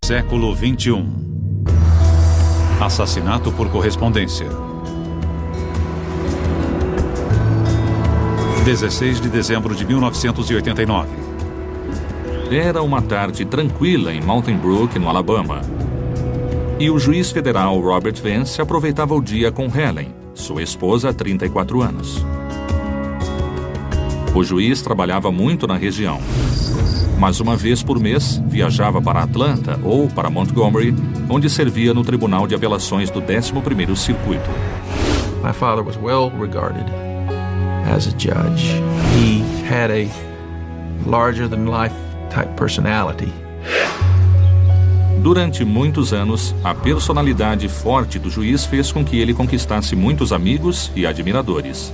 Século XXI. Assassinato por correspondência. 16 de dezembro de 1989. Era uma tarde tranquila em Mountain Brook, no Alabama. E o juiz federal Robert Vance aproveitava o dia com Helen, sua esposa há 34 anos. O juiz trabalhava muito na região, mas uma vez por mês viajava para Atlanta ou para Montgomery, onde servia no Tribunal de Apelações do 11º Circuito. My father was well regarded as a judge. He had a larger-than-life type personality. Durante muitos anos, a personalidade forte do juiz fez com que ele conquistasse muitos amigos e admiradores.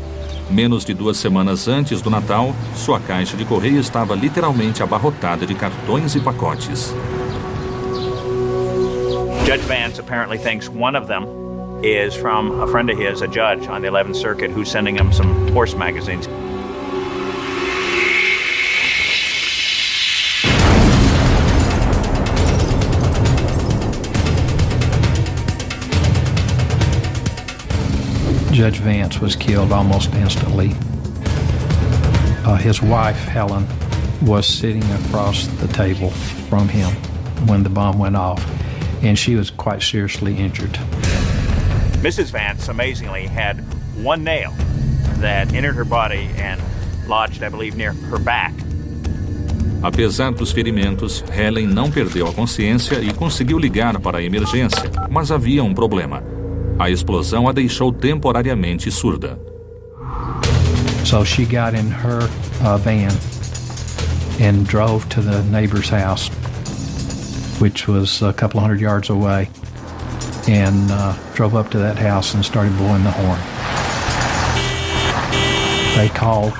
Menos de 2 semanas antes do Natal, sua caixa de correio estava literalmente abarrotada de cartões e pacotes. Judge Vance apparently thinks one of them is from a friend of his, a judge on the 11th Circuit, who's sending him some horse magazines. Judge Vance was killed almost instantly. His wife, Helen, was sitting across the table from him when the bomb went off, and she was quite seriously injured. Mrs. Vance, amazingly, had one nail that entered her body and lodged, I believe, near her back. Apesar dos ferimentos, Helen não perdeu a consciência e conseguiu ligar para a emergência, mas havia um problema. A explosão a deixou temporariamente surda. So she got in her van and drove to the neighbor's house, which was a couple hundred yards away, and drove up to that house and started blowing the horn. They called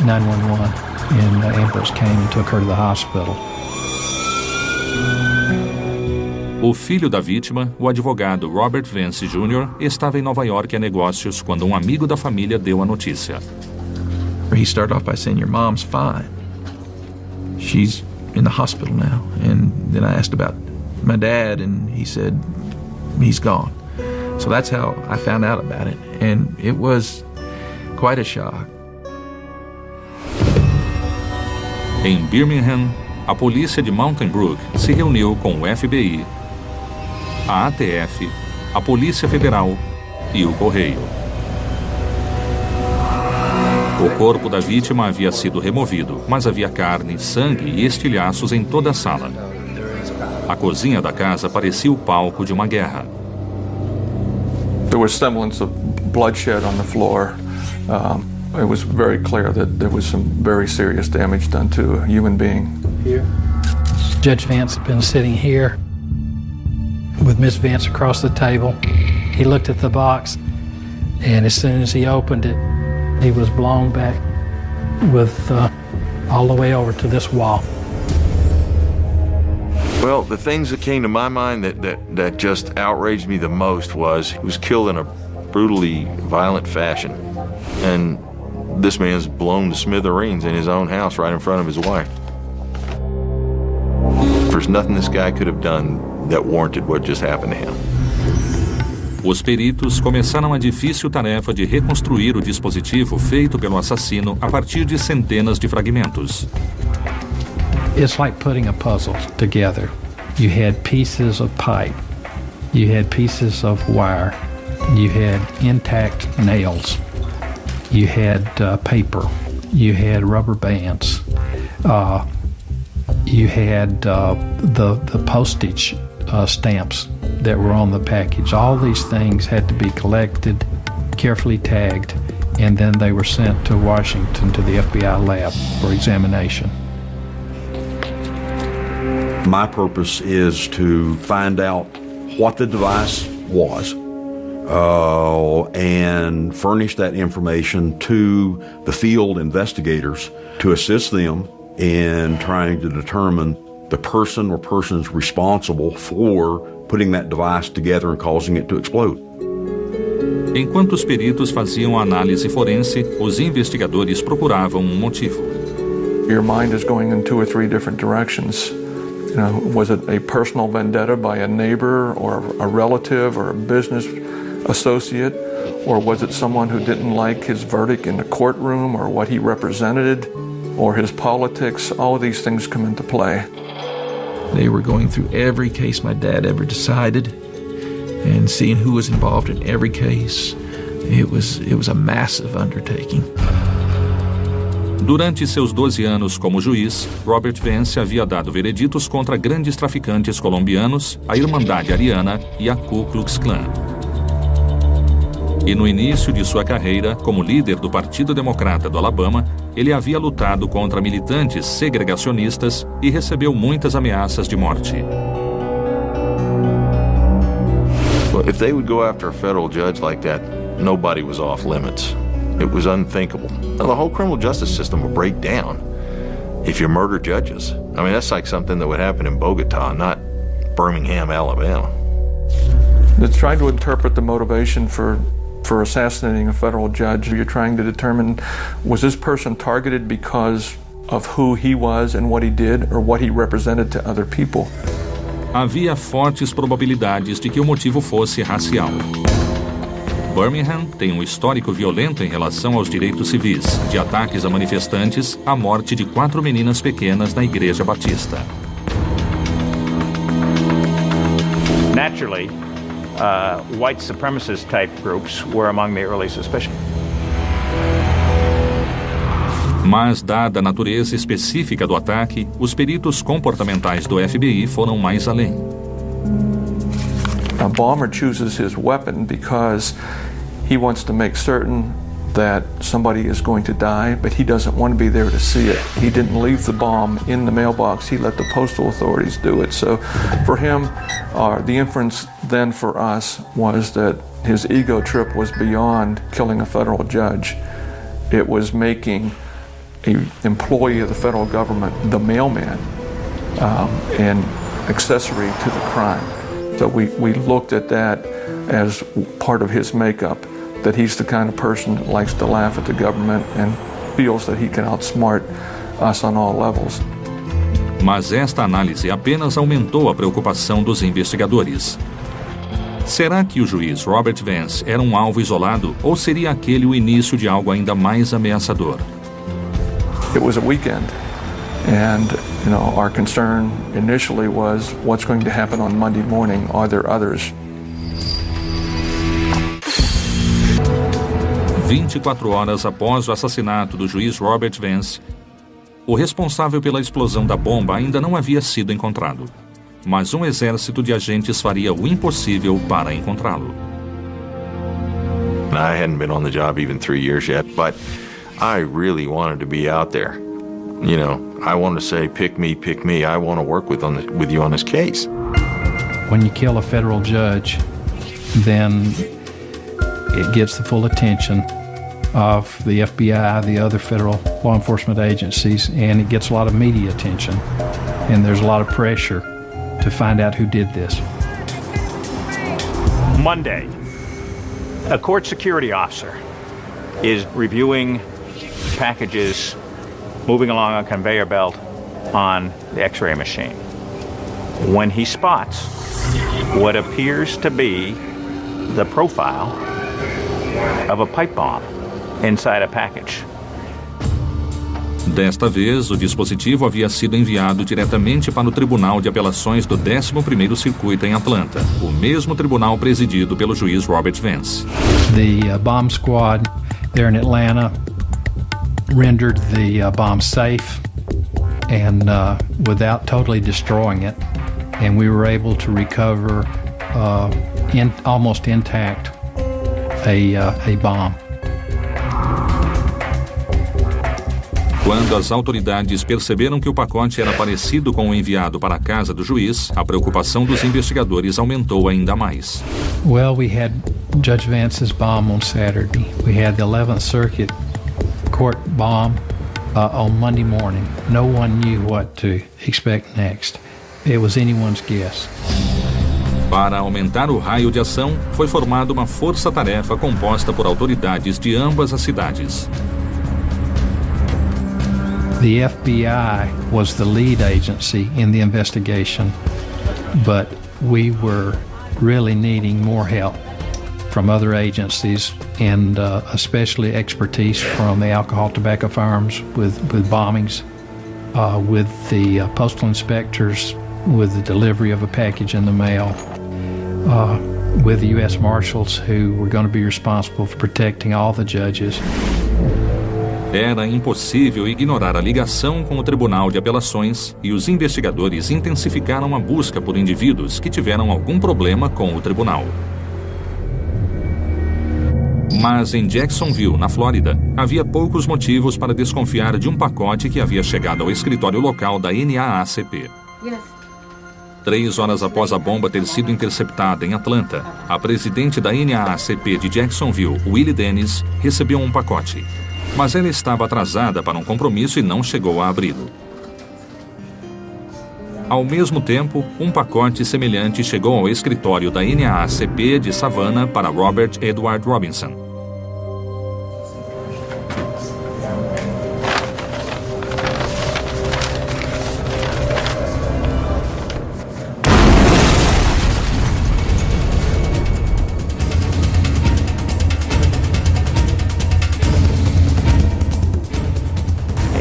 911, and the ambulance came and took her to the hospital. O filho da vítima, o advogado Robert Vance Jr., estava em Nova York a negócios quando um amigo da família deu a notícia. He started off by saying, "Your mom's fine. She's in the hospital now." And then I asked about my dad, and he said, "He's gone." So that's how I found out about it, and it was quite a shock. Em Birmingham, a polícia de Mountain Brook se reuniu com o FBI, a ATF, a Polícia Federal e o Correio. O corpo da vítima havia sido removido, mas havia carne, sangue e estilhaços em toda a sala. A cozinha da casa parecia o palco de uma guerra. There was semblance of bloodshed on the floor. It was very clear that there was some very serious damage done to a human being. Here. Judge Vance had been sitting here with Miss Vance across the table. He looked at the box, and as soon as he opened it, he was blown back with all the way over to this wall. Well, the things that came to my mind that just outraged me the most was he was killed in a brutally violent fashion. And this man's blown to smithereens in his own house right in front of his wife. There's nothing this guy could have done that warranted what just happened to him. Os peritos começaram a difícil tarefa de reconstruir o dispositivo feito pelo assassino a partir de centenas de fragmentos. It's like putting a puzzle together. You had pieces of pipe, you had pieces of wire, you had intact nails, you had paper, you had rubber bands, you had the postage stamps that were on the package. All these things had to be collected, carefully tagged, and then they were sent to Washington to the FBI lab for examination. My purpose is to find out what the device was and furnish that information to the field investigators to assist them in trying to determine the person or persons responsible for putting that device together and causing it to explode. Enquanto os peritos faziam a análise forense, os investigadores procuravam um motivo. Your mind is going in 2 or 3 different directions. You know, was it a personal vendetta by a neighbor or a relative or a business associate? Or was it someone who didn't like his verdict in the courtroom or what he represented or his politics? All of these things come into play. They were going through every case my dad ever decided and seeing who was involved in every case. It was a massive undertaking. Durante seus 12 anos como juiz, Robert Vance havia dado vereditos contra grandes traficantes colombianos, a Irmandade Ariana e a Ku Klux Klan. E no início de sua carreira, como líder do Partido Democrata do Alabama, ele havia lutado contra militantes segregacionistas e recebeu muitas ameaças de morte. Well, if they would go after a federal judge like that, nobody was off limits. It was unthinkable. Now, the whole criminal justice system would break down if you murder judges. I mean, that's like something that would happen in Bogota, not Birmingham, Alabama. It's trying to interpret the motivation for assassinating a federal judge. You're trying to determine, was this person targeted because of who he was and what he did, or what he represented to other people? Havia fortes probabilidades de que o motivo fosse racial. Birmingham tem um histórico violento em relação aos direitos civis, de ataques a manifestantes à morte de 4 meninas pequenas na Igreja Batista. Naturally, white supremacist type groups were among the early suspicion. Mas, dada a natureza específica do ataque, os peritos comportamentais do FBI foram mais além. A bomber chooses his weapon because he wants to make certain that somebody is going to die, but he doesn't want to be there to see it. He didn't leave the bomb in the mailbox. He let the postal authorities do it. So for him, the inference then for us was that his ego trip was beyond killing a federal judge. It was making an employee of the federal government the mailman and accessory to the crime. So we looked at that as part of his makeup, that he's the kind of person that likes to laugh at the government and feels that he can outsmart us on all levels. Mas esta análise apenas aumentou a preocupação dos investigadores. Será que o juiz Robert Vance era um alvo isolado ou seria aquele o início de algo ainda mais ameaçador? It was a weekend, and our concern initially was what's going to happen on Monday morning. Are there others? 24 horas após o assassinato do juiz Robert Vance, o responsável pela explosão da bomba ainda não havia sido encontrado. Mas um exército de agentes faria o impossível para encontrá-lo. I hadn't been on the job even 3 years yet, but I really wanted to be out there. I wanted to say, pick me. I want to work with you on this case. When you kill a federal judge, then it gets the full attention of the FBI, the other federal law enforcement agencies, and it gets a lot of media attention. And there's a lot of pressure to find out who did this. Monday, a court security officer is reviewing packages moving along a conveyor belt on the X-ray machine when he spots what appears to be the profile of a pipe bomb inside a package. Desta vez, o dispositivo havia sido enviado diretamente para o Tribunal de Apelações do 11º Circuito em Atlanta, o mesmo tribunal presidido pelo juiz Robert Vance. The bomb squad there in Atlanta rendered the bomb safe and without totally destroying it, and we were able to recover almost intact a bomb. Quando as autoridades perceberam que o pacote era parecido com o enviado para a casa do juiz, a preocupação dos investigadores aumentou ainda mais. Well, we had Judge Vance's bomb on Saturday. We had the 11th Circuit Court bomb on Monday morning. No one knew what to expect next. It was anyone's guess. Para aumentar o raio de ação, foi formada uma força-tarefa composta por autoridades de ambas as cidades. The FBI was the lead agency in the investigation, but we were really needing more help from other agencies and especially expertise from the alcohol, tobacco, firearms with bombings, with the postal inspectors, with the delivery of a package in the mail, with the U.S. Marshals who were going to be responsible for protecting all the judges. Era impossível ignorar a ligação com o Tribunal de Apelações e os investigadores intensificaram a busca por indivíduos que tiveram algum problema com o tribunal. Mas em Jacksonville, na Flórida, havia poucos motivos para desconfiar de um pacote que havia chegado ao escritório local da NAACP. 3 horas após a bomba ter sido interceptada em Atlanta, a presidente da NAACP de Jacksonville, Willie Dennis, recebeu um pacote. Mas ela estava atrasada para um compromisso e não chegou a abri-lo. Ao mesmo tempo, um pacote semelhante chegou ao escritório da NAACP de Savannah para Robert Edward Robinson.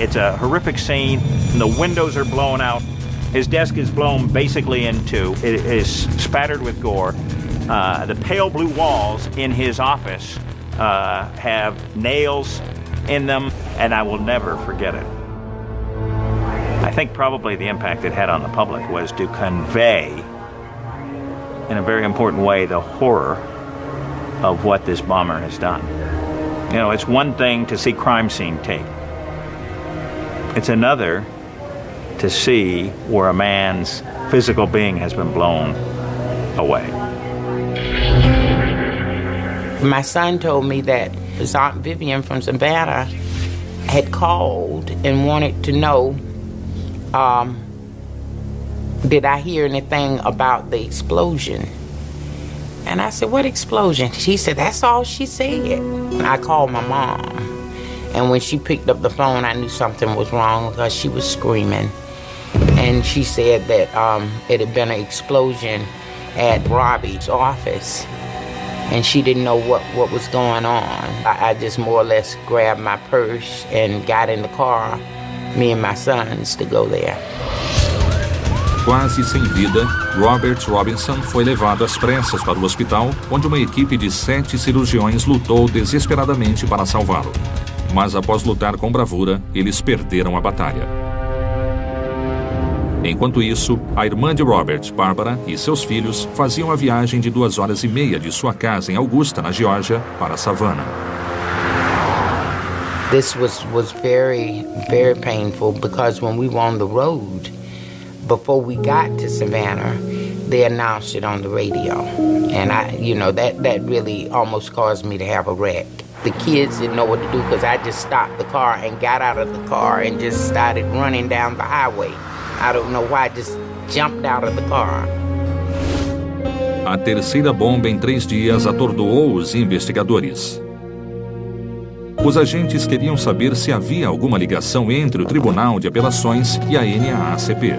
It's a horrific scene. The windows are blown out. His desk is blown basically in two. It is spattered with gore. The pale blue walls in his office have nails in them, and I will never forget it. I think probably the impact it had on the public was to convey, in a very important way, the horror of what this bomber has done. You know, it's one thing to see crime scene tape. It's another to see where a man's physical being has been blown away. My son told me that his Aunt Vivian from Savannah had called and wanted to know, did I hear anything about the explosion? And I said, what explosion? She said, that's all she said. And I called my mom. And when she picked up the phone, I knew something was wrong because she was screaming. And she said that it had been an explosion at Robbie's office. And she didn't know what was going on. I just more or less grabbed my purse and got in the car, me and my sons, to go there. Quase sem vida, Robert Robinson foi levado às pressas para o hospital, onde uma equipe de 7 cirurgiões lutou desesperadamente para salvá-lo. Mas após lutar com bravura, eles perderam a batalha. Enquanto isso, a irmã de Robert, Barbara, e seus filhos faziam a viagem de 2 horas e meia de sua casa em Augusta, na Geórgia, para Savannah. This was very, very painful because when we were on the road, before we got to Savannah, they announced it on the radio. And that really almost caused me to have a wreck. The kids didn't know what to do because I just stopped the car and got out of the car and just started running down the highway. I don't know why, I just jumped out of the car. A terceira bomba em 3 dias atordoou os investigadores. Os agentes queriam saber se havia alguma ligação entre o Tribunal de Apelações e a NAACP.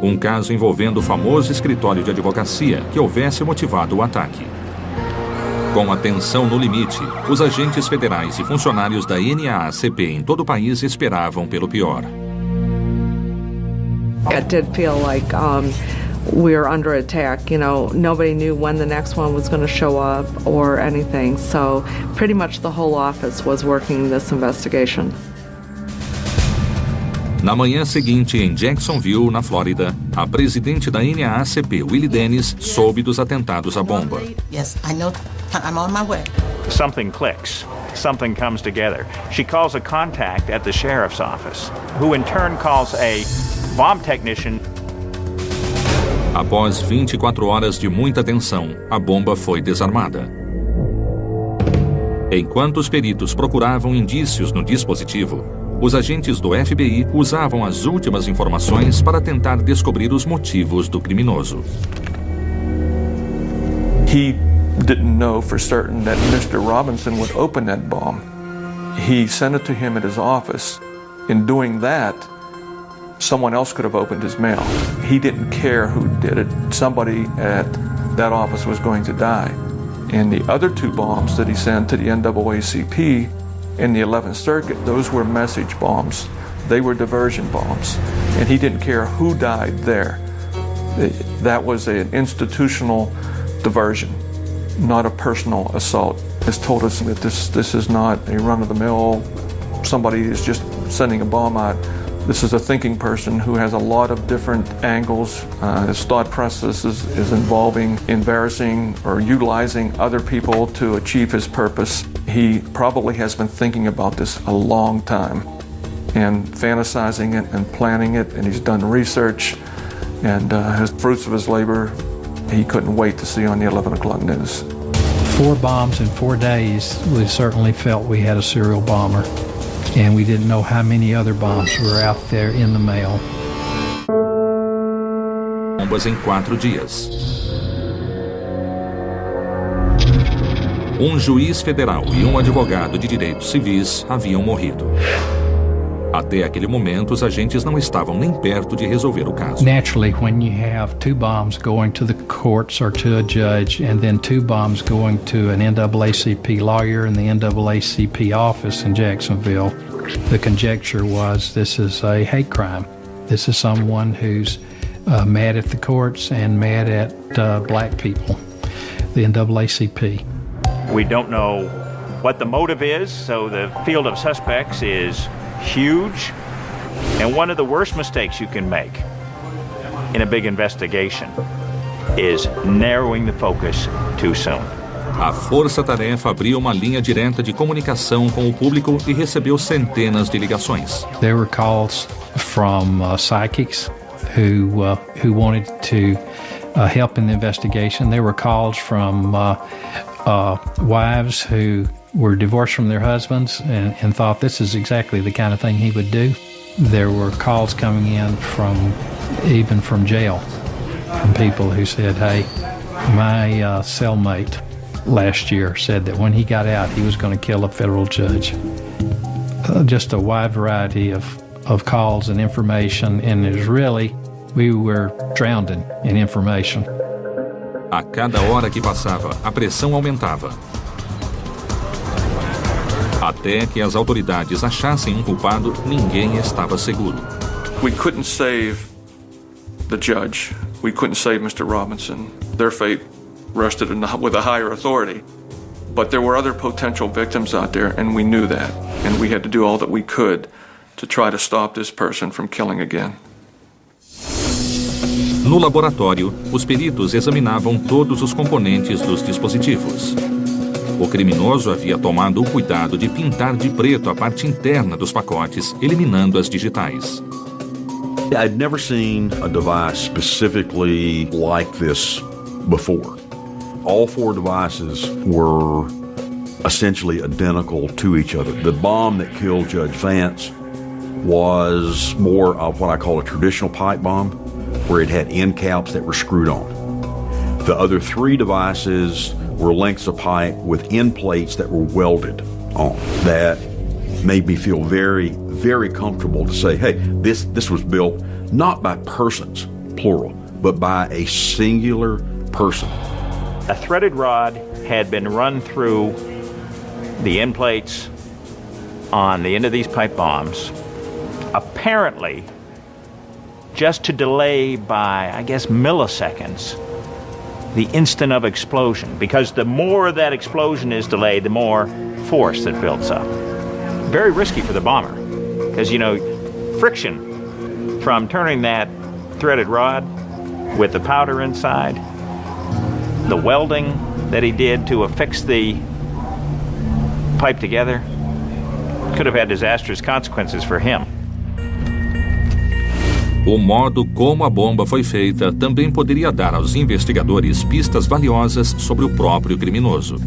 Um caso envolvendo o famoso escritório de advocacia que houvesse motivado o ataque. Com a tensão no limite, os agentes federais e funcionários da NAACP em todo o país esperavam pelo pior. It did feel like we were under attack. You know, nobody knew when the next one was going to show up or anything. So pretty much the whole office was working this investigation. Na manhã seguinte, em Jacksonville, na Flórida, a presidente da NAACP, Willie Dennis, soube dos atentados à bomba. Yes, I know. I'm on my way. Something clicks. Something comes together. She calls a contact at the sheriff's office, who in turn calls a bomb technician. Após 24 horas de muita tensão, a bomba foi desarmada. Enquanto os peritos procuravam indícios no dispositivo, os agentes do FBI usavam as últimas informações para tentar descobrir os motivos do criminoso. He didn't know for certain that Mr. Robinson would open that bomb. He sent it to him at his office In doing that, someone else could have opened his mail. He didn't care who did it. Somebody at that office was going to die. And the other 2 bombs that he sent to the NAACP in the 11th Circuit, those were message bombs. They were diversion bombs. And he didn't care who died there. That was an institutional diversion, not a personal assault. It's told us that this is not a run-of-the-mill, somebody is just sending a bomb out. This is a thinking person who has a lot of different angles. His thought process is involving embarrassing or utilizing other people to achieve his purpose. He probably has been thinking about this a long time and fantasizing it and planning it, and he's done research, and his fruits of his labor he couldn't wait to see on the 11 o'clock news. 4 bombs in 4 days, we certainly felt we had a serial bomber. And we didn't know how many other bombs were out there in the mail. Bombas em 4 dias. Um juiz federal e um advogado de direitos civis haviam morrido. Até aquele momento, os agentes não estavam nem perto de resolver o caso. Naturally, when you have 2 bombs going to the courts or to a judge, and then 2 bombs going to an NAACP lawyer in the NAACP office in Jacksonville, the conjecture was this is a hate crime. This is someone who's mad at the courts and mad at black people, the NAACP. We don't know what the motive is, so the field of suspects is huge, and one of the worst mistakes you can make in a big investigation is narrowing the focus too soon. A força-tarefa abriu uma linha direta de comunicação com o público e recebeu centenas de ligações. There were calls from psychics who wanted to help in the investigation. There were calls from wives who were divorced from their husbands and thought this is exactly the kind of thing he would do. There were calls coming in even from jail, from people who said, hey, my cellmate last year said that when he got out, he was going to kill a federal judge. Just a wide variety of calls and information, and it was really, we were drowning in information. A cada hora que passava, a pressão aumentava. Até que as autoridades achassem um culpado, ninguém estava seguro. We couldn't save the judge. We couldn't save Mr. Robinson. Their fate rested with a higher authority. But there were other potential victims out there, and we knew that. And we had to do all that we could to try to stop this person from killing again. No laboratório, os peritos examinavam todos os componentes dos dispositivos. O criminoso havia tomado o cuidado de pintar de preto a parte interna dos pacotes, eliminando as digitais. I'd never seen a device specifically like this before. All 4 devices were essentially identical to each other. The bomb that killed Judge Vance was more of what I call a traditional pipe bomb, where it had end caps that were screwed on. The other 3 devices were lengths of pipe with end plates that were welded on. That made me feel very, very comfortable to say, hey, this was built not by persons, plural, but by a singular person. A threaded rod had been run through the end plates on the end of these pipe bombs, apparently just to delay by, I guess, milliseconds the instant of explosion, because the more that explosion is delayed, the more force that builds up. Very risky for the bomber, because, you know, friction from turning that threaded rod with the powder inside, the welding that he did to affix the pipe together, could have had disastrous consequences for him. O modo como a bomba foi feita também poderia dar aos investigadores pistas valiosas sobre o próprio criminoso.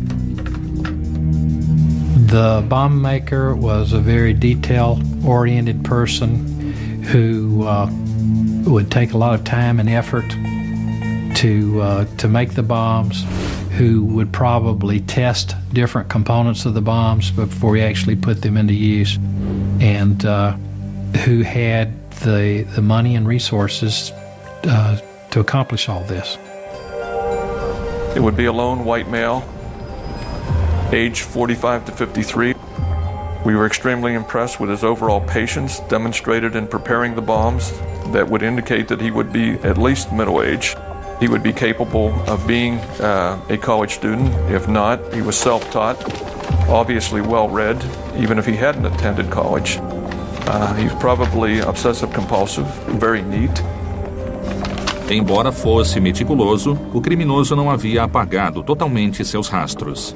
The bomb maker was a very detail-oriented person who would take a lot of time and effort to make the bombs, who would probably test different components of the bombs before he actually put them into use. And who had the money and resources to accomplish all this. It would be a lone white male, age 45 to 53. We were extremely impressed with his overall patience demonstrated in preparing the bombs that would indicate that he would be at least middle-aged. He would be capable of being a college student. If not, he was self-taught, obviously well-read, even if he hadn't attended college. He's probably obsessive-compulsive, very neat. Embora fosse meticuloso, o criminoso não havia apagado totalmente seus rastros.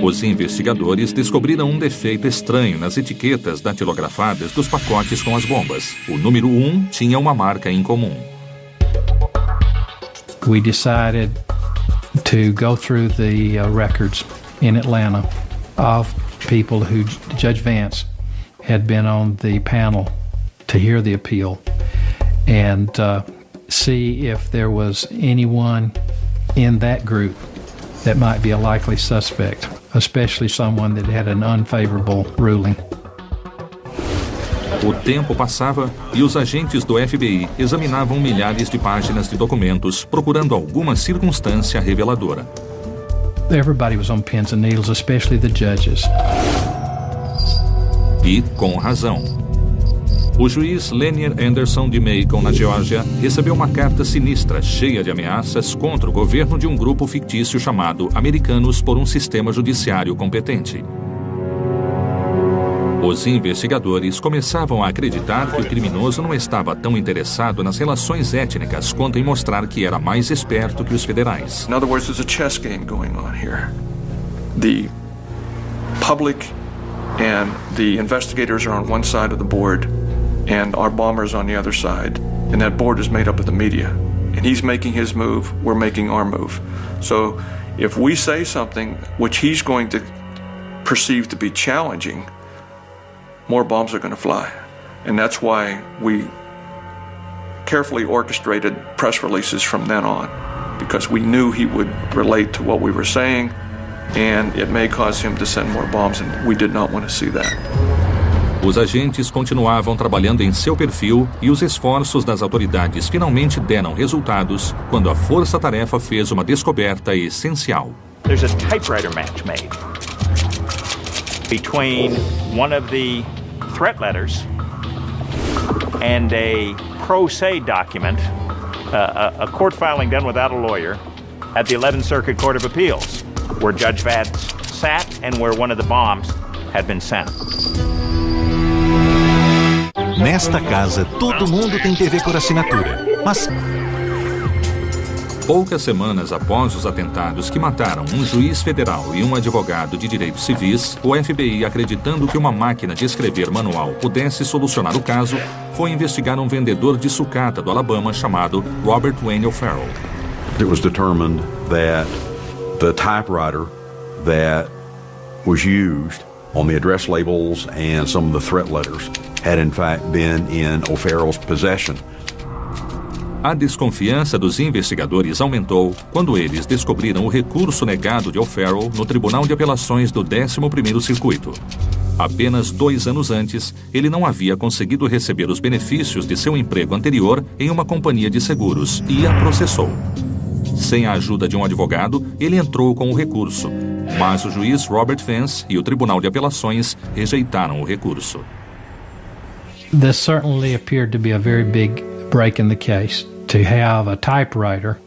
Os investigadores descobriram um defeito estranho nas etiquetas datilografadas dos pacotes com as bombas. O número 1 tinha uma marca em comum. We decided to go through the records in Atlanta of people who Judge Vance had been on the panel to hear the appeal and see if there was anyone in that group that might be a likely suspect, especially someone that had an unfavorable ruling. O tempo passava e os agentes do FBI examinavam milhares de páginas de documentos, procurando alguma circunstância reveladora. Everybody was on pins and needles, especially the judges. E com razão. O juiz Lanier Anderson de Macon, na Geórgia, recebeu uma carta sinistra, cheia de ameaças contra o governo de um grupo fictício chamado Americanos por um Sistema Judiciário Competente. Os investigadores começavam a acreditar que o criminoso não estava tão interessado nas relações étnicas quanto em mostrar que era mais esperto que os federais. In other words, there's a chess game going on here. The public and the investigators are on one side of the board, and our bombers on the other side. And that board is made up of the media. And he's making his move, we're making our move. So if we say something which he's going to perceive to be challenging, more bombs are going to fly. And that's why we carefully orchestrated press releases from then on, because we knew he would relate to what we were saying, and it may cause him to send more bombs, and we did not want to see that. Os agentes continuavam trabalhando em seu perfil e os esforços das autoridades finalmente deram resultados quando a força-tarefa fez uma descoberta essencial. There's a typewriter match made between one of the threat letters and a pro se document, a court filing done without a lawyer at the 11th Circuit Court of Appeals, where Judge Vance sat and where one of the bombs had been sent. Nesta casa, todo mundo tem TV por assinatura, mas... Poucas semanas após os atentados que mataram um juiz federal e um advogado de direitos civis, o FBI, acreditando que uma máquina de escrever manual pudesse solucionar o caso, foi investigar um vendedor de sucata do Alabama chamado Robert Wayne O'Farrell. It was determined that the typewriter that was used on the address labels and some of the threat letters had in fact been in O'Farrell's possession. A desconfiança dos investigadores aumentou quando eles descobriram o recurso negado de O'Farrell no Tribunal de Apelações do 11º Circuito. Apenas 2 anos antes, ele não havia conseguido receber os benefícios de seu emprego anterior em uma companhia de seguros e a processou. Sem a ajuda de um advogado, ele entrou com o recurso, mas o juiz Robert Vance e o Tribunal de Apelações rejeitaram o recurso. This certainly appeared to be a very big break in the case, to have a typewriter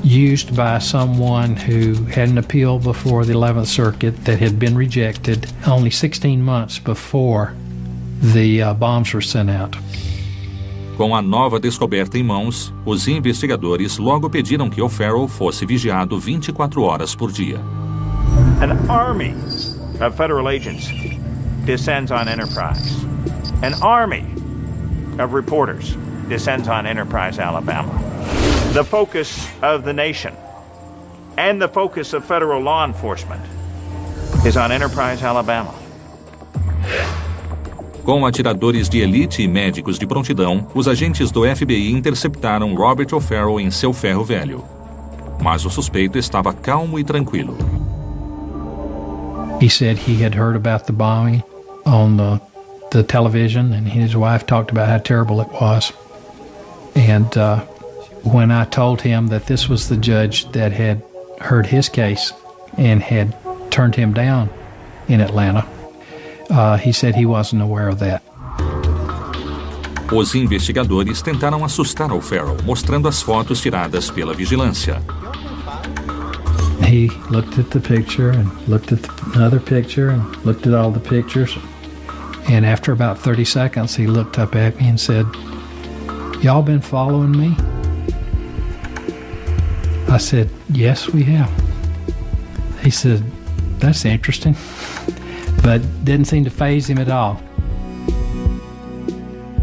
used by someone who had an appeal before the 11th Circuit that had been rejected only 16 months before the bombs were sent out. Com a nova descoberta em mãos, os investigadores logo pediram que O'Farrell fosse vigiado 24 horas por dia. An army of federal agents descends on Enterprise. An army of reporters descends on Enterprise, Alabama. The focus of the nation and the focus of federal law enforcement is on Enterprise, Alabama. Com atiradores de elite e médicos de prontidão, os agentes do FBI interceptaram Robert O'Farrell em seu ferro velho. Mas o suspeito estava calmo e tranquilo. He said he had heard about the bombing on the the television, and he and his wife talked about how terrible it was. And when I told him that this was the judge that had heard his case and had turned him down in Atlanta, he said he wasn't aware of that. Os investigadores tentaram assustar O'Farrell, mostrando as fotos tiradas pela vigilância. He looked at the picture and looked at another picture and looked at all the pictures. And after about 30 seconds, he looked up at me and said, "Y'all been following me?" I said, "Yes, we have." He said, "That's interesting," but didn't seem to faze him at all.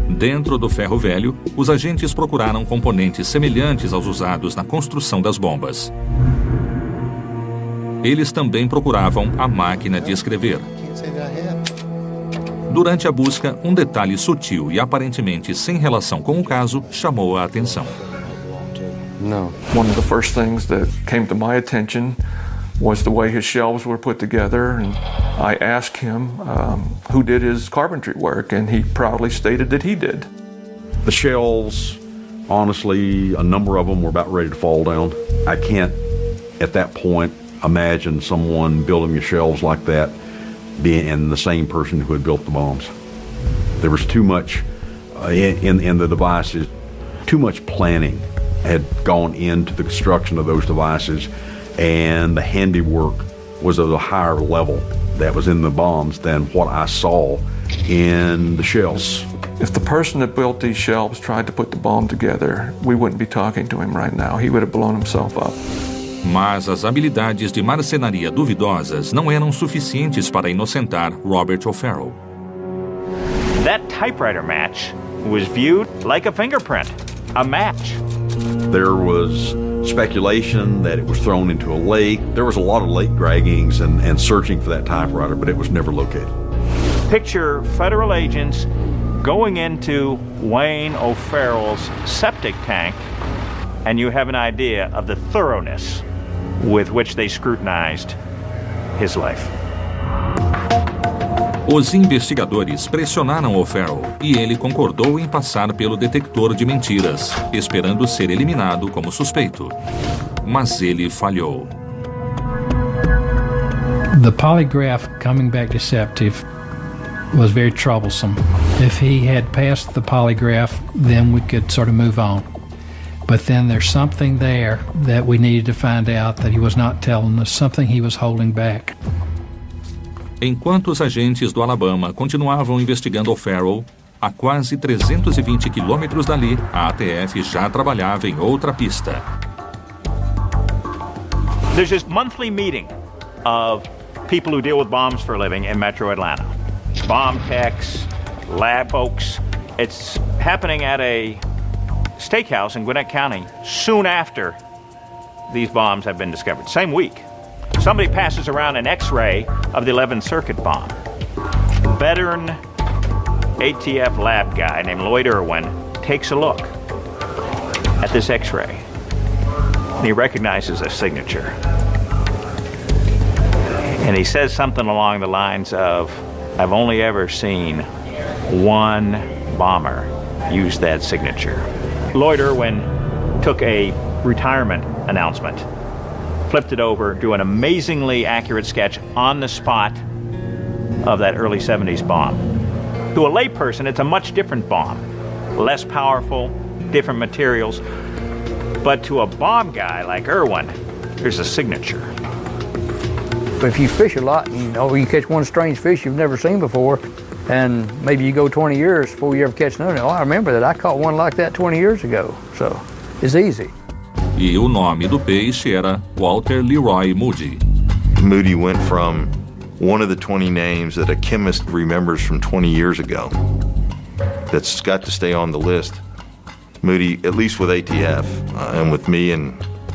Dentro do ferro velho, os agentes procuraram componentes semelhantes aos usados na construção das bombas. Eles também procuravam a máquina de escrever. Durante a busca, um detalhe sutil e aparentemente sem relação com o caso chamou a atenção. One of the first things that came to my attention was the way his shelves were put together, and I asked him who did his carpentry work, and he proudly stated that he did. The shelves, honestly, a number of them were about ready to fall down. I can't, at that point, imagine someone building the shelves like that being the same person who had built the bombs. There was too much in the devices, too much planning had gone into the construction of those devices, and the handiwork was at a higher level that was in the bombs than what I saw in the shelves. If the person that built these shelves tried to put the bomb together, we wouldn't be talking to him right now. He would have blown himself up. Mas as habilidades de marcenaria duvidosas não eram suficientes para inocentar Robert O'Farrell. That typewriter match was viewed like a fingerprint, a match. There was speculation that it was thrown into a lake. There was a lot of lake draggings and searching for that typewriter, but it was never located. Picture federal agents going into Wayne O'Farrell's septic tank, and you have an idea of the thoroughness with which they scrutinized his life. Os investigadores pressionaram O'Farrell e ele concordou em passar pelo detector de mentiras, esperando ser eliminado como suspeito. Mas ele falhou. The polygraph coming back deceptive was very troublesome. If he had passed the polygraph, then we could sort of move on. But then there's something there that we needed to find out that he was not telling us, something he was holding back. Enquanto os agentes do Alabama continuavam investigando O'Farrell, a quase 320 quilômetros dali, a ATF já trabalhava em outra pista. There's this monthly meeting of people who deal with bombs for a living in Metro Atlanta. Bomb techs, lab folks. It's happening at a steakhouse in Gwinnett County soon after these bombs have been discovered. Same week. Somebody passes around an X-ray of the 11th Circuit bomb. Veteran ATF lab guy named Lloyd Irwin takes a look at this X-ray, and he recognizes a signature. And he says something along the lines of, "I've only ever seen one bomber use that signature." Lloyd Irwin took a retirement announcement, flipped it over, drew an amazingly accurate sketch on the spot of that early 70s bomb. To a layperson, it's a much different bomb. Less powerful, different materials. But to a bomb guy like Irwin, there's a signature. But if you fish a lot, you catch one strange fish you've never seen before, and maybe you go 20 years before you ever catch another. Oh, I remember that. I caught one like that 20 years ago. So, it's easy. E o nome do peixe era Walter Leroy Moody. Moody went from one of the 20 names that a chemist remembers from 20 years ago that's got to stay on the list. Moody, at least with ATF, and with me and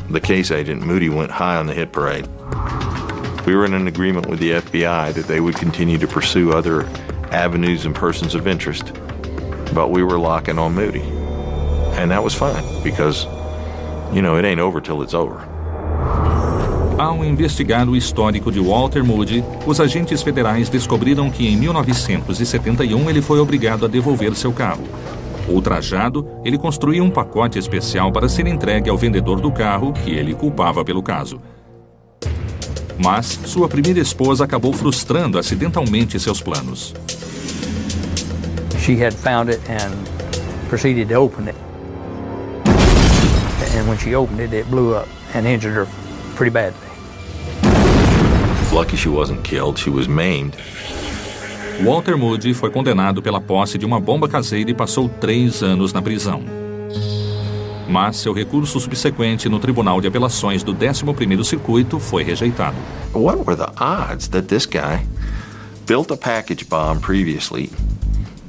the case agent, Moody went high on the hit parade. We were in an agreement with the FBI that they would continue to pursue other avenues and persons of interest, but we were locking on Moody. And that was fine, because it ain't over till it's over. Ao investigar o histórico de Walter Moody, os agentes federais descobriram que em 1971 ele foi obrigado a devolver seu carro. Ultrajado, ele construiu um pacote especial para ser entregue ao vendedor do carro, que ele culpava pelo caso. Mas sua primeira esposa acabou frustrando acidentalmente seus planos. She had found it and proceeded to open it. And when she opened it, it blew up and injured her pretty badly. Lucky she wasn't killed, she was maimed. Walter Moody foi condenado pela posse de uma bomba caseira e passou 3 anos na prisão. Mas seu recurso subsequente no Tribunal de Apelações do 11º Circuito foi rejeitado. What were the odds that this guy built a package bomb previously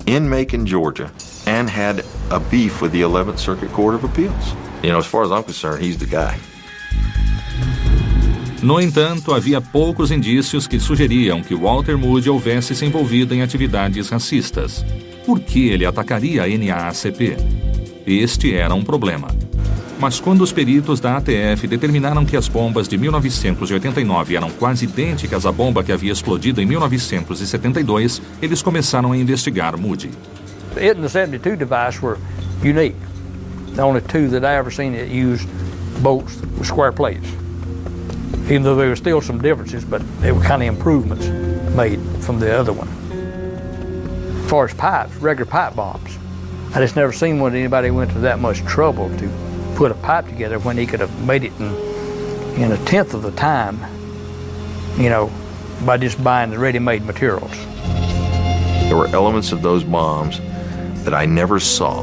in Macon, Georgia, and had a beef with the 11th Circuit Court of Appeals? You know, as far as I'm concerned, he's the guy. No entanto, havia poucos indícios que sugeriam que Walter Moody houvesse se envolvido em atividades racistas. Por que ele atacaria a NAACP? Este era um problema. Mas quando os peritos da ATF determinaram que as bombas de 1989 eram quase idênticas à bomba que havia explodido em 1972, eles começaram a investigar Moody. It and the 72 device were unique. The only two that I ever seen that used bolts with square plates. Even though there were still some differences, but they were kind of improvements made from the other one. As far as pipes, regular pipe bombs, I just never seen one anybody went to that much trouble to put a pipe together when he could have made it in 1/10 of the time, you know, by just buying the ready-made materials. There were elements of those bombs that I never saw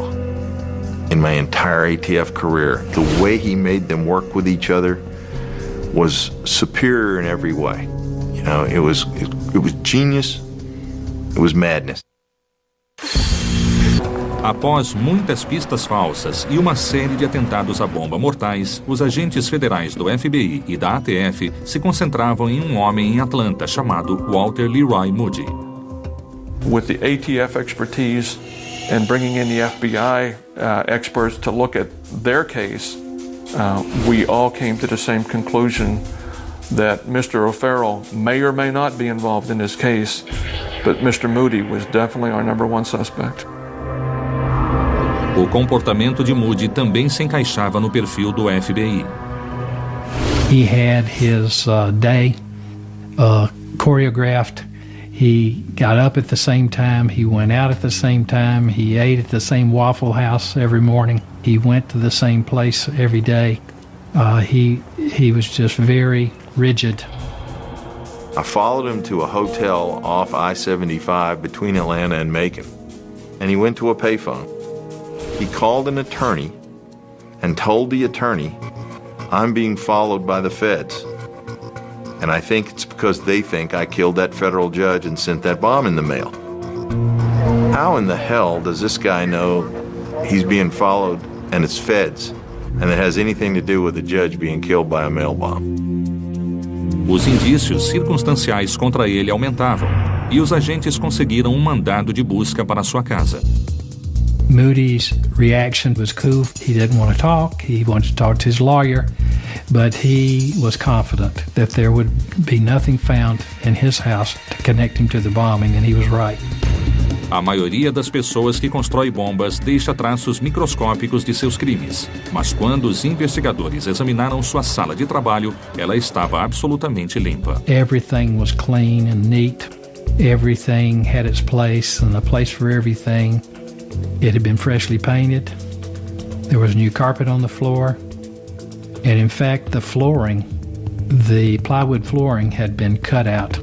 in my entire ATF career. The way he made them work with each other was superior in every way. You know, it was genius. It was madness. Após muitas pistas falsas e uma série de atentados à bomba mortais, os agentes federais do FBI e da ATF se concentravam em um homem em Atlanta chamado Walter Leroy Moody. With the ATF expertise and bringing in the FBI experts to look at their case, we all came to the same conclusion that Mr. O'Farrell may or may not be involved in this case, but Mr. Moody was definitely our #1 suspect. O comportamento de Moody também se encaixava no perfil do FBI. He had his day choreographed. He got up at the same time. He went out at the same time. He ate at the same Waffle House every morning. He went to the same place every day. He was just very rigid. I followed him to a hotel off I-75 between Atlanta and Macon, and he went to a payphone. He called an attorney and told the attorney, "I'm being followed by the feds. And I think it's because they think I killed that federal judge and sent that bomb in the mail." How in the hell does this guy know he's being followed and it's feds, and it has anything to do with the judge being killed by a mail bomb? Os indícios circunstanciais contra ele aumentavam, e os agentes conseguiram um mandado de busca para sua casa. Moody's reaction was cool. He didn't want to talk. He wanted to talk to his lawyer, but he was confident that there would be nothing found in his house to connect him to the bombing, and he was right. A maioria das pessoas que constrói bombas deixa traços microscópicos de seus crimes, mas quando os investigadores examinaram sua sala de trabalho, ela estava absolutamente limpa. Everything was clean and neat. Everything had its place and a place for everything. It had been freshly painted. There was new carpet on the floor. And in fact, the flooring, the plywood flooring had been cut out,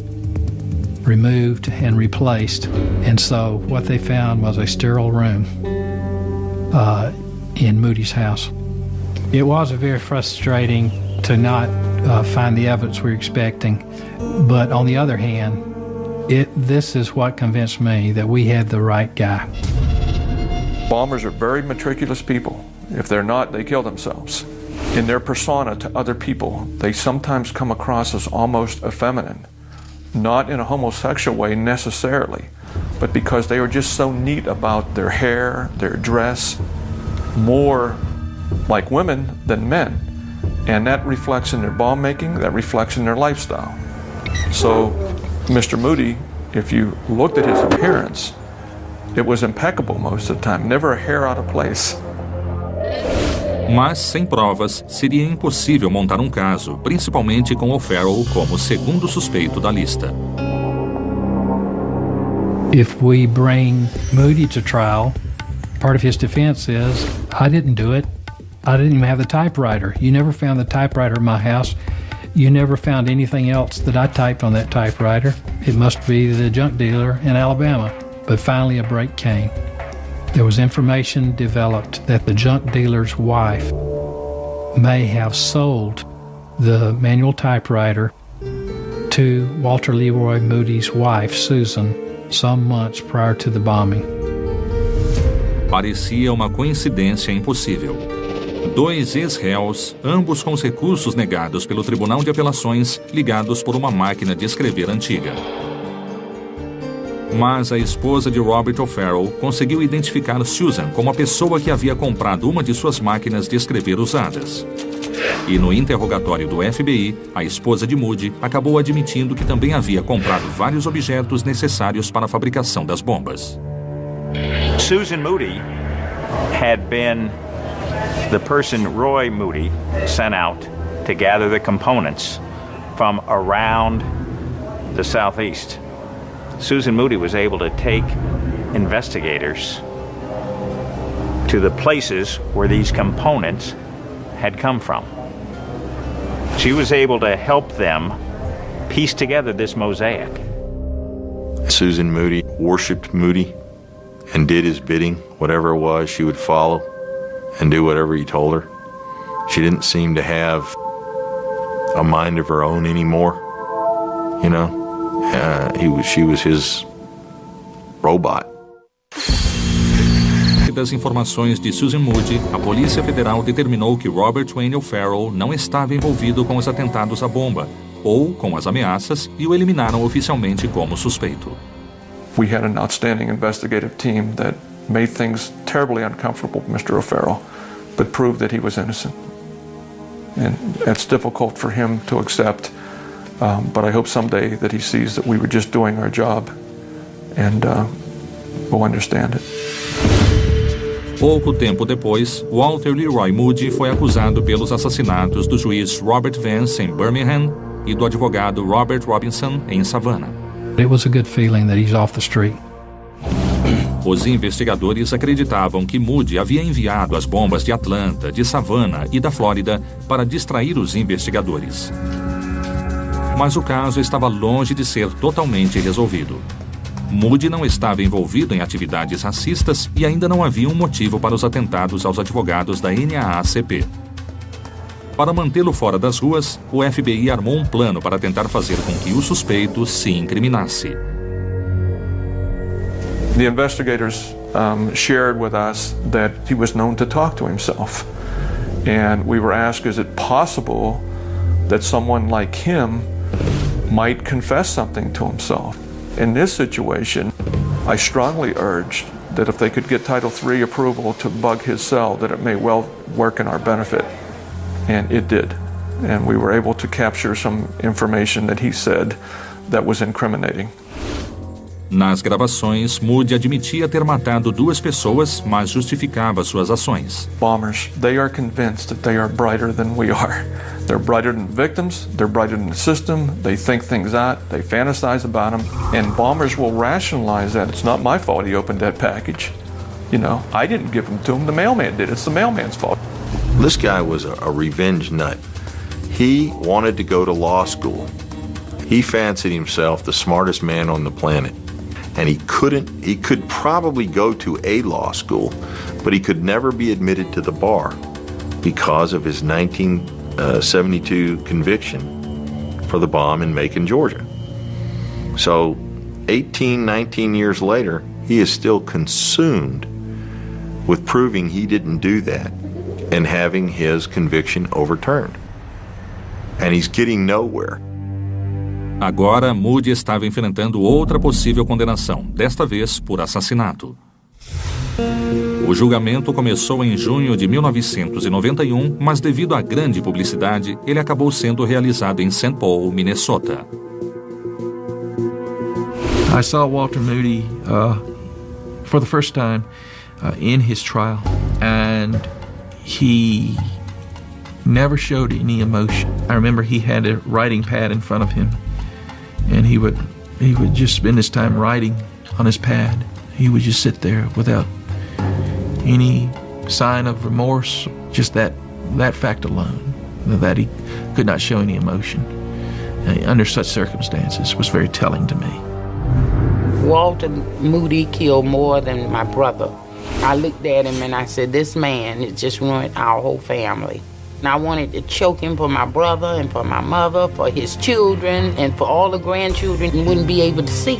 removed and replaced. And so what they found was a sterile room in Moody's house. It was very frustrating to not find the evidence we were expecting. But on the other hand, this is what convinced me that we had the right guy. Bombers are very meticulous people. If they're not, they kill themselves. In their persona to other people, they sometimes come across as almost effeminate. Not in a homosexual way necessarily, but because they are just so neat about their hair, their dress, more like women than men. And that reflects in their bomb making, that reflects in their lifestyle. So, Mr. Moody, if you looked at his appearance, it was impeccable most of the time, never a hair out of place. Mas, sem provas, seria impossível montar um caso, principalmente com O'Farrell como segundo suspeito da lista. If we bring Moody to trial, part of his defense is, I didn't do it. I didn't even have the typewriter. You never found the typewriter in my house. You never found anything else that I typed on that typewriter. It must be the junk dealer in Alabama. But finally a break came. There was information developed that the junk dealer's wife may have sold the manual typewriter to Walter Leroy Moody's wife, Susan, some months prior to the bombing. Parecia uma coincidência impossível. 2 ex-réus, ambos com os recursos negados pelo Tribunal de Apelações, ligados por uma máquina de escrever antiga. Mas a esposa de Robert O'Farrell conseguiu identificar Susan como a pessoa que havia comprado uma de suas máquinas de escrever usadas. E no interrogatório do FBI, a esposa de Moody acabou admitindo que também havia comprado vários objetos necessários para a fabricação das bombas. Susan Moody had been the person Roy Moody sent out to gather the components from around the Southeast. Susan Moody was able to take investigators to the places where these components had come from. She was able to help them piece together this mosaic. Susan Moody worshipped Moody and did his bidding. Whatever it was, she would follow and do whatever he told her. She didn't seem to have a mind of her own anymore, you know. She was his robot. Das informações de Susan Moody, a Polícia Federal determinou que Robert Wayne O'Farrell não estava envolvido com os atentados à bomba ou com as ameaças e o eliminaram oficialmente como suspeito. We had an outstanding investigative team that made things terribly uncomfortable for Mr. O'Farrell, but proved that he was innocent. And it's difficult for him to accept. But I hope someday that he sees that we were just doing our job and will understand it. Pouco tempo depois, Walter Leroy Moody foi acusado pelos assassinatos do juiz Robert Vance em Birmingham e do advogado Robert Robinson em Savannah. It was a good feeling that he's off the street. Os investigadores acreditavam que Moody havia enviado as bombas de Atlanta, de Savannah e da Flórida para distrair os investigadores. Mas o caso estava longe de ser totalmente resolvido. Moody não estava envolvido em atividades racistas e ainda não havia um motivo para os atentados aos advogados da NAACP. Para mantê-lo fora das ruas, o FBI armou um plano para tentar fazer com que o suspeito se incriminasse. The investigators shared with us that he was known to talk to himself. And we were asked, is it possible that someone like him might confess something to himself? In this situation, I strongly urged that if they could get Title III approval to bug his cell, that it may well work in our benefit. And it did. And we were able to capture some information that he said that was incriminating. Nas gravações, Moody admitia ter matado 2 pessoas, mas justificava suas ações. Bombers, they are convinced that they are brighter than we are. They're brighter than victims, they're brighter than the system, they think things out, they fantasize about them, and bombers will rationalize that. It's not my fault he opened that package. You know, I didn't give them to him, the mailman did. It's the mailman's fault. This guy was a revenge nut. He wanted to go to law school. He fancied himself the smartest man on the planet. And he could probably go to a law school, but he could never be admitted to the bar because of his 1972 conviction for the bomb in Macon, Georgia. So 19 years later, he is still consumed with proving he didn't do that and having his conviction overturned. And he's getting nowhere. Agora, Moody estava enfrentando outra possível condenação, desta vez por assassinato. O julgamento começou em junho de 1991, mas devido à grande publicidade, ele acabou sendo realizado em St. Paul, Minnesota. I saw Walter Moody for the first time in his trial, and he never showed any emotion. I remember he had a writing pad in front of him, and he would just spend his time writing on his pad. He would just sit there without any sign of remorse, just that fact alone, that he could not show any emotion under such circumstances was very telling to me. Walter Moody killed more than my brother. I looked at him and I said, this man has just ruined our whole family. And I wanted to choke him for my brother and for my mother, for his children, and for all the grandchildren he wouldn't be able to see.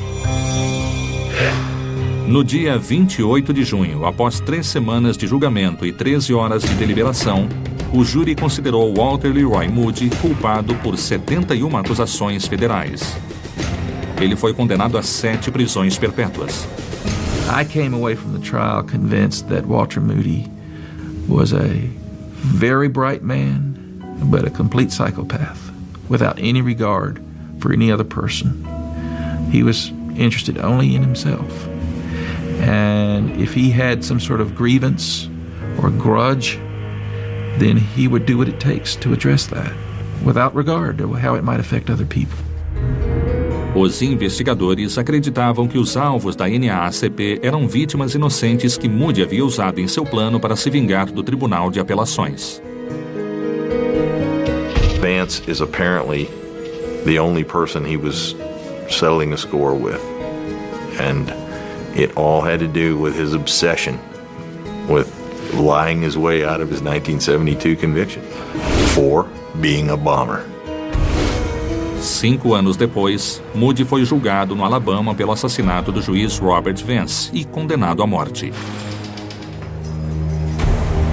No dia 28 de junho, após 3 semanas de julgamento e 13 horas de deliberação, o júri considerou Walter Leroy Moody culpado por 71 acusações federais. Ele foi condenado a 7 prisões perpétuas. I came away from the trial convinced that Walter Moody was a very bright man, but a complete psychopath, without any regard for any other person. He was interested only in himself. And if he had some sort of grievance or grudge, then he would do what it takes to address that, without regard to how it might affect other people. Os investigadores acreditavam que os alvos da NAACP eram vítimas inocentes que Moody havia usado em seu plano para se vingar do Tribunal de Apelações. Vance is apparently the only person he was settling a score with. And it all had to do with his obsession with lying his way out of his 1972 conviction for being a bomber. 5 anos depois, Moody foi julgado no Alabama pelo assassinato do juiz Robert Vance e condenado à morte.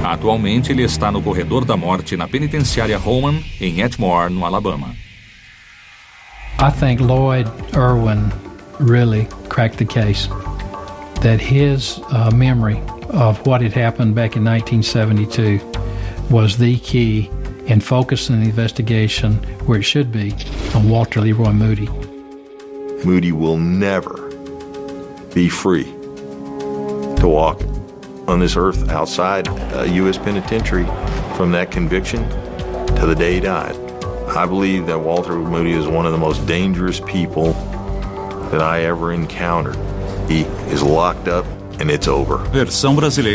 Atualmente, ele está no corredor da morte na penitenciária Holman, em Edmore, no Alabama. I think Lloyd Irwin really cracked the case. That his memory of what had happened back in 1972 was the key in focusing the investigation where it should be on Walter Leroy Moody. Moody will never be free to walk on this earth outside a U.S. penitentiary from that conviction to the day he died. I believe that Walter Moody is one of the most dangerous people that I ever encountered. He is locked up and it's over. Versão brasileira.